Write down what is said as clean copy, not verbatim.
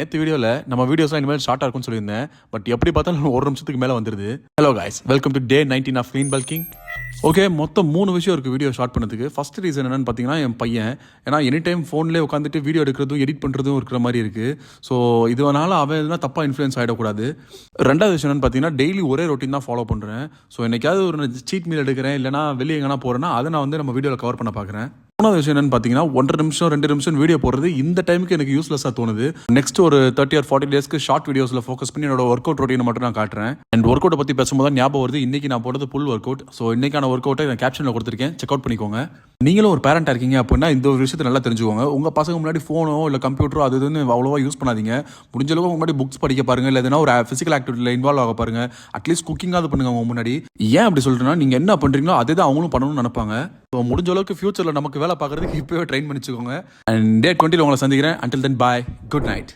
நேற்று வீடியோவில் நம்ம வீடியோஸ்லாம் இனிமேல் ஷார்ட்டாக இருக்கும்னு சொல்லியிருந்தேன். பட் எப்படி பார்த்தாலும் ஒரு நிமிஷத்துக்கு மேலே வந்துருது. Hello guys, welcome to day 19 of clean bulking. Okay, மொத்தம் 3 விஷயம் இருக்குது வீடியோ ஷார்ட் பண்ணதுக்கு. ஃபர்ஸ்ட் ரீசன் என்னென்னு பார்த்தீங்கன்னா என் பையன். ஏன்னா எனி டைம் ஃபோன்லேயே உட்காந்துட்டு வீடியோ எடுக்கிறதும் எடிட் பண்ணுறதும் இருக்கிற மாதிரி இருக்குது. ஸோ இதனால் அவன் எதுனா தப்பாக இன்ஃப்ளூயன்ஸ் ஆகிடக்கூடாது. ரெண்டாவது விஷயம் என்னென்னு பார்த்தீங்கன்னா டெய்லி ஒரே ரொட்டீன் தான் ஃபாலோ பண்ணுறேன். ஸோ என்னைக்காவது ஒரு சீட் மீல் எடுக்கிறேன் இல்லைனா வெளியே எங்கன்னா போகிறேன்னா அதை நான் நம்ம வீடியோவில் கவர் பண்ண பார்க்குறேன். மூணாவது விஷயம் என்னன்னு பார்த்தீங்கன்னா 1.5 நிமிஷம் 2 நிமிஷம் வீடியோ போடுறது இந்த டைமுக்கு எனக்கு யூஸ்லெஸ்ஸாக தோணுது. நெக்ஸ்ட் ஒரு 30 or 40 டேஸ்க்கு ஷார்ட் வீடியோஸில் ஃபோக்கஸ் பண்ணி என்னோட ஒர்க் அவுட் ரொட்டீனை மட்டும் நான் காட்டுறேன். அண்ட் ஒர்க் அவுட்டை பற்றி பேசும்போது தான் ஞாபகம் வருது, இன்னைக்கு நான் போடுறது ஃபுல் ஒர்க் அவுட். ஸோ இன்னைக்கான ஒர்க் அவுட்டை நான் கேப்ஷனில் கொடுத்துருக்கேன், செக் அவுட் பண்ணிக்கோங்க. நீங்களும் ஒரு பேரண்டாக இருக்கீங்க அப்படின்னா இந்த ஒரு விஷயத்தை நல்லா தெரிஞ்சுக்கோங்க. உங்கள் பசங்க முன்னாடி ஃபோனோ இல்லை கம்ப்யூட்டரோ அது இதுன்னு அவ்வளோவா யூஸ் பண்ணாதீங்க. முடிஞ்ச அளவுக்கு முன்னாடி புக்ஸ் படிக்க பாருங்க, இல்லை எதனா ஒரு ஃபிசிக்கல் ஆக்டிவிட்டியில் இன்வால்வ் ஆக பாருங்க. அட்லீஸ்ட் குக்கிங்காவது பண்ணுங்க அவங்க முன்னாடி. ஏன் அப்படி சொல்றேன்னா நீங்கள் என்ன பண்ணுறீங்களோ அதே தான் அவங்களும் பண்ணணும்னு நினைப்பாங்க. ஸோ முடிஞ்ச அளவுக்கு ஃபியூச்சரில் நமக்கு வேலை பார்க்குறதுக்கு இப்போவே ட்ரெயின் பண்ணிச்சுக்கோங்க. அண்ட் டே 20 உங்களை சந்திக்கிறேன். அண்டில் தென் பாய், குட் நைட்.